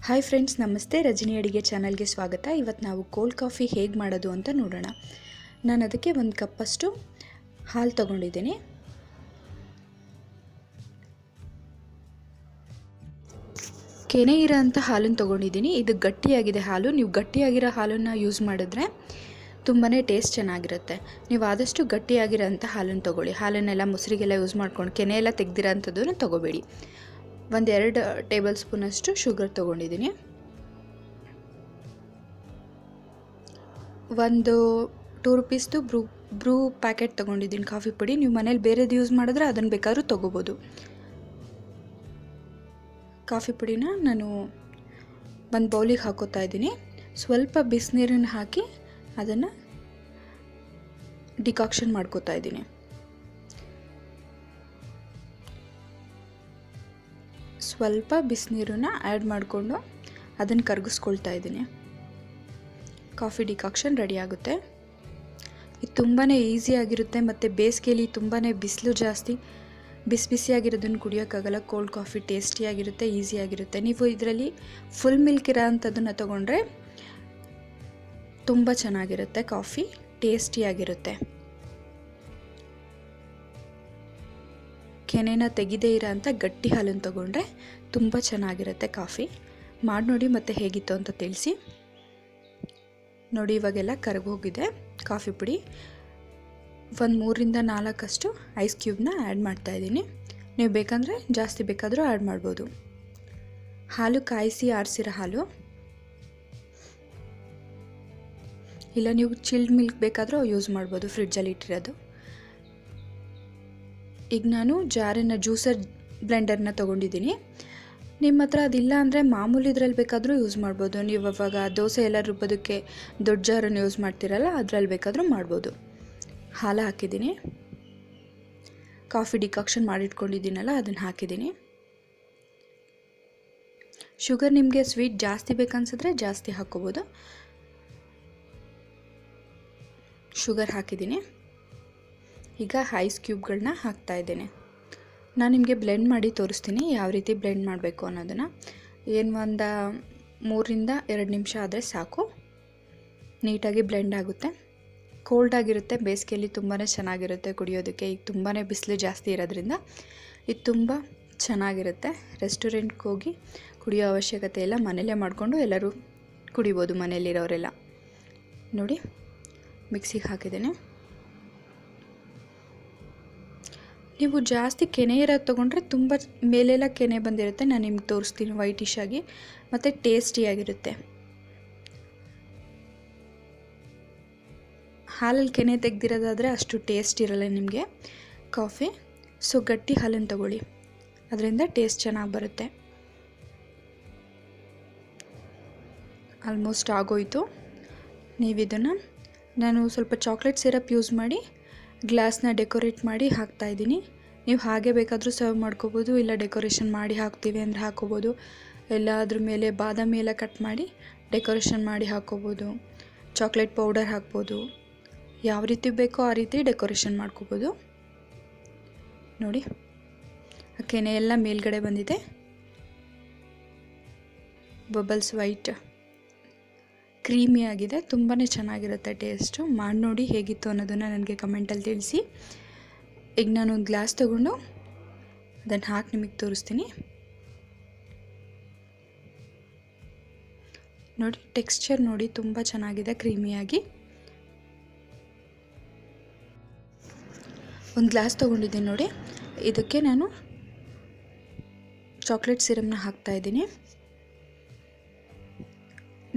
Hi friends, ನಮಸ್ತೆ. ರಜನಿ ಅಡಿಗೆ ಚಾನಲ್ಗೆ ಸ್ವಾಗತ. ಇವತ್ತು ನಾವು ಕೋಲ್ಡ್ ಕಾಫಿ ಹೇಗೆ ಮಾಡೋದು ಅಂತ ನೋಡೋಣ. ನಾನು ಅದಕ್ಕೆ 1 ಕಪ್ಪಷ್ಟು ಹಾಲು ತೊಗೊಂಡಿದ್ದೀನಿ. ಕೆನೆ ಇರೋ ಅಂಥ ಹಾಲನ್ನು ತೊಗೊಂಡಿದ್ದೀನಿ. ಇದು ಗಟ್ಟಿಯಾಗಿದೆ ಹಾಲು. ನೀವು ಗಟ್ಟಿಯಾಗಿರೋ ಹಾಲನ್ನು ಯೂಸ್ ಮಾಡಿದ್ರೆ ತುಂಬಾ ಟೇಸ್ಟ್ ಚೆನ್ನಾಗಿರುತ್ತೆ. ನೀವು ಆದಷ್ಟು ಗಟ್ಟಿಯಾಗಿರೋ ಅಂಥ ಹಾಲನ್ನು ತೊಗೊಳ್ಳಿ. ಹಾಲನ್ನೆಲ್ಲ ಮೊಸರಿಗೆಲ್ಲ ಯೂಸ್ ಮಾಡ್ಕೊಂಡು ಕೆನೆ ಎಲ್ಲ ತೆಗೆದಿರೋ ಅಂಥದ್ದನ್ನು ತೊಗೋಬೇಡಿ. 1-2 ಟೇಬಲ್ ಸ್ಪೂನಷ್ಟು ಶುಗರ್ ತೊಗೊಂಡಿದ್ದೀನಿ. 2 ರೂಪೀಸ್ದು ಬ್ರೂ ಪ್ಯಾಕೆಟ್ ತೊಗೊಂಡಿದ್ದೀನಿ ಕಾಫಿ ಪುಡಿ. ನೀವು ಮನೇಲಿ ಬೇರೆದು ಯೂಸ್ ಮಾಡಿದ್ರೆ ಅದನ್ನು ಬೇಕಾದ್ರೂ ತೊಗೋಬೋದು. ಕಾಫಿ ಪುಡಿನ ನಾನು ಒಂದು ಬೌಲಿಗೆ ಹಾಕೋತಾ ಇದ್ದೀನಿ. ಸ್ವಲ್ಪ ಬಿಸಿನೀರನ್ನು ಹಾಕಿ ಅದನ್ನು ಡಿಕಾಕ್ಷನ್ ಮಾಡ್ಕೋತಾ ಇದ್ದೀನಿ. ಸ್ವಲ್ಪ ಬಿಸಿನೀರನ್ನ ಆ್ಯಡ್ ಮಾಡಿಕೊಂಡು ಅದನ್ನು ಕರಗಿಸ್ಕೊಳ್ತಾ ಇದ್ದೀನಿ. ಕಾಫಿ ಡಿಕಾಕ್ಷನ್ ರೆಡಿ ಆಗುತ್ತೆ. ಇದು ತುಂಬಾ ಈಸಿಯಾಗಿರುತ್ತೆ. ಮತ್ತು ಬೇಸಿಗೆಯಲ್ಲಿ ತುಂಬಾ ಬಿಸಿಲು ಜಾಸ್ತಿ, ಬಿಸಿಯಾಗಿರೋದನ್ನು ಕುಡಿಯೋಕ್ಕಾಗಲ್ಲ. ಕೋಲ್ಡ್ ಕಾಫಿ ಟೇಸ್ಟಿಯಾಗಿರುತ್ತೆ, ಈಸಿಯಾಗಿರುತ್ತೆ. ನೀವು ಇದರಲ್ಲಿ ಫುಲ್ ಮಿಲ್ಕ್ ಇರೋ ಅಂಥದ್ದನ್ನು ತೊಗೊಂಡ್ರೆ ತುಂಬ ಚೆನ್ನಾಗಿರುತ್ತೆ. ಕಾಫಿ ಟೇಸ್ಟಿಯಾಗಿರುತ್ತೆ. ಕೆನೆನ ತೆಗೆದೇ ಇರೋ ಅಂಥ ಗಟ್ಟಿ ಹಾಲನ್ನು ತೊಗೊಂಡ್ರೆ ತುಂಬ ಚೆನ್ನಾಗಿರುತ್ತೆ ಕಾಫಿ. ಮಾಡಿ ನೋಡಿ ಮತ್ತು ಹೇಗಿತ್ತು ಅಂತ ತಿಳಿಸಿ. ನೋಡಿ, ಇವಾಗೆಲ್ಲ ಕರಗೋಗಿದೆ ಕಾಫಿ ಪುಡಿ. 3-4 ಐಸ್ ಕ್ಯೂಬ್ನ ಆ್ಯಡ್ ಮಾಡ್ತಾಯಿದ್ದೀನಿ. ನೀವು ಬೇಕಂದರೆ ಜಾಸ್ತಿ ಬೇಕಾದರೂ ಆ್ಯಡ್ ಮಾಡ್ಬೋದು. ಹಾಲು ಕಾಯಿಸಿ ಆರಿಸಿರೋ ಹಾಲು, ಇಲ್ಲ ನೀವು ಚಿಲ್ಡ್ ಮಿಲ್ಕ್ ಬೇಕಾದರೂ ಯೂಸ್ ಮಾಡ್ಬೋದು, ಫ್ರಿಡ್ಜಲ್ಲಿ ಇಟ್ಟಿರೋದು. ಈಗ ನಾನು ಜ್ಯೂಸರ್ ಬ್ಲೆಂಡರ್ನ ತೊಗೊಂಡಿದ್ದೀನಿ. ನಿಮ್ಮ ಹತ್ರ ಅದಿಲ್ಲ ಅಂದರೆ ಮಾಮೂಲಿ ಇದ್ರಲ್ಲಿ ಬೇಕಾದರೂ ಯೂಸ್ ಮಾಡ್ಬೋದು. ನೀವು ಅವಾಗ ದೋಸೆ ಎಲ್ಲ ರುಬ್ಬೋದಕ್ಕೆ ದೊಡ್ಡ ಜಾರನ್ನು ಯೂಸ್ ಮಾಡ್ತೀರಲ್ಲ, ಅದರಲ್ಲಿ ಬೇಕಾದರೂ ಮಾಡ್ಬೋದು. ಹಾಲು ಹಾಕಿದ್ದೀನಿ. ಕಾಫಿ ಡಿಕಾಕ್ಷನ್ ಮಾಡಿಟ್ಕೊಂಡಿದ್ದೀನಲ್ಲ, ಅದನ್ನು ಹಾಕಿದ್ದೀನಿ. ಶುಗರ್ ನಿಮಗೆ ಸ್ವೀಟ್ ಜಾಸ್ತಿ ಬೇಕನ್ಸಿದ್ರೆ ಜಾಸ್ತಿ ಹಾಕ್ಕೋಬೋದು. ಶುಗರ್ ಹಾಕಿದ್ದೀನಿ. ಈಗ ಐಸ್ ಕ್ಯೂಬ್ಗಳನ್ನ ಹಾಕ್ತಾಯಿದ್ದೇನೆ. ನಾನು ನಿಮಗೆ ಬ್ಲೆಂಡ್ ಮಾಡಿ ತೋರಿಸ್ತೀನಿ ಯಾವ ರೀತಿ ಬ್ಲೆಂಡ್ ಮಾಡಬೇಕು ಅನ್ನೋದನ್ನು. ಏನು 3-2 ನಿಮಿಷ ಆದರೆ ಸಾಕು, ನೀಟಾಗಿ ಬ್ಲೆಂಡ್ ಆಗುತ್ತೆ. ಕೋಲ್ಡ್ ಆಗಿರುತ್ತೆ, ಬೇಸಿಗೆಯಲ್ಲಿ ತುಂಬಾ ಚೆನ್ನಾಗಿರುತ್ತೆ ಕುಡಿಯೋದಕ್ಕೆ. ಈಗ ತುಂಬಾ ಬಿಸಿಲು ಜಾಸ್ತಿ ಇರೋದ್ರಿಂದ ಇದು ತುಂಬ ಚೆನ್ನಾಗಿರುತ್ತೆ. ರೆಸ್ಟೋರೆಂಟ್ಗೆ ಹೋಗಿ ಕುಡಿಯೋ ಅವಶ್ಯಕತೆ ಇಲ್ಲ, ಮನೆಯಲ್ಲೇ ಮಾಡಿಕೊಂಡು ಎಲ್ಲರೂ ಕುಡಿಬೋದು, ಮನೆಯಲ್ಲಿರೋರೆಲ್ಲ. ನೋಡಿ, ಮಿಕ್ಸಿಗೆ ಹಾಕಿದ್ದೇನೆ. ನೀವು ಜಾಸ್ತಿ ಕೆನೆ ಇರೋದು ತೊಗೊಂಡ್ರೆ ತುಂಬ ಮೇಲೆಲ್ಲ ಕೆನೆ ಬಂದಿರುತ್ತೆ. ನಾನು ನಿಮ್ಗೆ ತೋರಿಸ್ತೀನಿ ವೈಟಿಶ್ ಆಗಿ, ಮತ್ತು ಟೇಸ್ಟಿಯಾಗಿರುತ್ತೆ. ಹಾಲಲ್ಲಿ ಕೆನೆ ತೆಗೆದಿರೋದಾದರೆ ಅಷ್ಟು ಟೇಸ್ಟ್ ಇರಲ್ಲ ನಿಮಗೆ ಕಾಫಿ. ಸೊ ಗಟ್ಟಿ ಹಾಲನ್ನು ತಗೊಳ್ಳಿ, ಅದರಿಂದ ಟೇಸ್ಟ್ ಚೆನ್ನಾಗಿ ಬರುತ್ತೆ. ಆಲ್ಮೋಸ್ಟ್ ಆಗೋಯಿತು. ನೀವಿದನ್ನು, ನಾನು ಸ್ವಲ್ಪ ಚಾಕ್ಲೇಟ್ ಸಿರಪ್ ಯೂಸ್ ಮಾಡಿ ಗ್ಲಾಸ್ನ ಡೆಕೋರೇಟ್ ಮಾಡಿ ಹಾಕ್ತಾಯಿದ್ದೀನಿ. ನೀವು ಹಾಗೆ ಬೇಕಾದರೂ ಸರ್ವ್ ಮಾಡ್ಕೋಬೋದು, ಇಲ್ಲ ಡೆಕೋರೇಷನ್ ಮಾಡಿ ಹಾಕ್ತೀವಿ ಅಂದರೆ ಹಾಕ್ಕೋಬೋದು. ಎಲ್ಲ ಅದ್ರ ಮೇಲೆ ಬಾದಾಮಿ ಎಲ್ಲ ಕಟ್ ಮಾಡಿ ಡೆಕೋರೇಷನ್ ಮಾಡಿ ಹಾಕ್ಕೋಬೋದು. ಚಾಕ್ಲೇಟ್ ಪೌಡರ್ ಹಾಕ್ಬೋದು. ಯಾವ ರೀತಿ ಬೇಕೋ ಆ ರೀತಿ ಡೆಕೋರೇಷನ್ ಮಾಡ್ಕೋಬೋದು. ನೋಡಿ, ಆ ಕೆನೆ ಎಲ್ಲ ಮೇಲ್ಗಡೆ ಬಂದಿದೆ. ಬಬಲ್ಸ್ ವೈಟ್ ಕ್ರೀಮಿ ಆಗಿದೆ. ತುಂಬಾ ಚೆನ್ನಾಗಿರುತ್ತೆ ಟೇಸ್ಟು. ಮಾಡಿ ನೋಡಿ ಹೇಗಿತ್ತು ಅನ್ನೋದನ್ನು ನನಗೆ ಕಮೆಂಟಲ್ಲಿ ತಿಳಿಸಿ. ಈಗ ನಾನು ಒಂದು ಗ್ಲಾಸ್ ತೊಗೊಂಡು ಅದನ್ನು ಹಾಕಿ ನಿಮಗೆ ತೋರಿಸ್ತೀನಿ. ನೋಡಿ, ಟೆಕ್ಸ್ಚರ್ ನೋಡಿ, ತುಂಬ ಚೆನ್ನಾಗಿದೆ ಕ್ರೀಮಿಯಾಗಿ. ಒಂದು ಗ್ಲಾಸ್ ತೊಗೊಂಡಿದ್ದೀನಿ ನೋಡಿ. ಇದಕ್ಕೆ ನಾನು ಚಾಕ್ಲೇಟ್ ಸಿರಮ್ನ ಹಾಕ್ತಾಯಿದ್ದೀನಿ.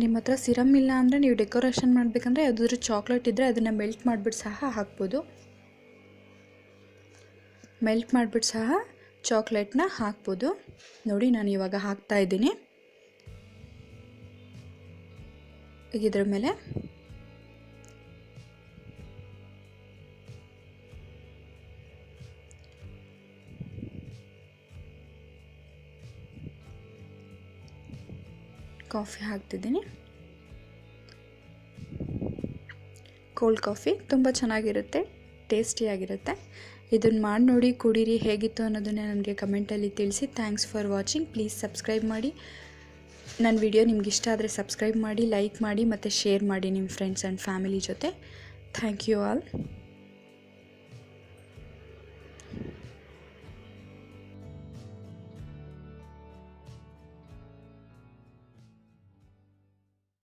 ನಿಮ್ಮ ಹತ್ರ ಸಿರಮ್ ಇಲ್ಲ ಅಂದರೆ ನೀವು ಡೆಕೋರೇಷನ್ ಮಾಡಬೇಕಂದ್ರೆ ಯಾವುದಾದ್ರೂ ಚಾಕ್ಲೇಟ್ ಇದ್ದರೆ ಅದನ್ನು ಮೆಲ್ಟ್ ಮಾಡಿಬಿಟ್ಟು ಸಹ ಹಾಕ್ಬೋದು. ಮೆಲ್ಟ್ ಮಾಡಿಬಿಟ್ಟು ಸಹ ಚಾಕ್ಲೇಟ್ನ ಹಾಕ್ಬೋದು. ನೋಡಿ, ನಾನು ಇವಾಗ ಹಾಕ್ತಾಯಿದ್ದೀನಿ. ಈಗ ಇದ್ರ ಮೇಲೆ ಕಾಫಿ ಹಾಕ್ತಿದ್ದೀನಿ. ಕೋಲ್ಡ್ ಕಾಫಿ ತುಂಬ ಚೆನ್ನಾಗಿರುತ್ತೆ, ಟೇಸ್ಟಿಯಾಗಿರುತ್ತೆ. ಇದನ್ನು ಮಾಡಿ ನೋಡಿ, ಕುಡೀರಿ. ಹೇಗಿತ್ತು ಅನ್ನೋದನ್ನು ನನಗೆ ಕಮೆಂಟಲ್ಲಿ ತಿಳಿಸಿ. Thanks for watching. Please subscribe ಮಾಡಿ. ನನ್ನ ವಿಡಿಯೋ ನಿಮ್ಗೆ ಇಷ್ಟ ಆದರೆ ಸಬ್ಸ್ಕ್ರೈಬ್ ಮಾಡಿ, ಲೈಕ್ ಮಾಡಿ ಮತ್ತು ಶೇರ್ ಮಾಡಿ ನಿಮ್ಮ ಫ್ರೆಂಡ್ಸ್ ಆ್ಯಂಡ್ ಫ್ಯಾಮಿಲಿ ಜೊತೆ. Thank you all.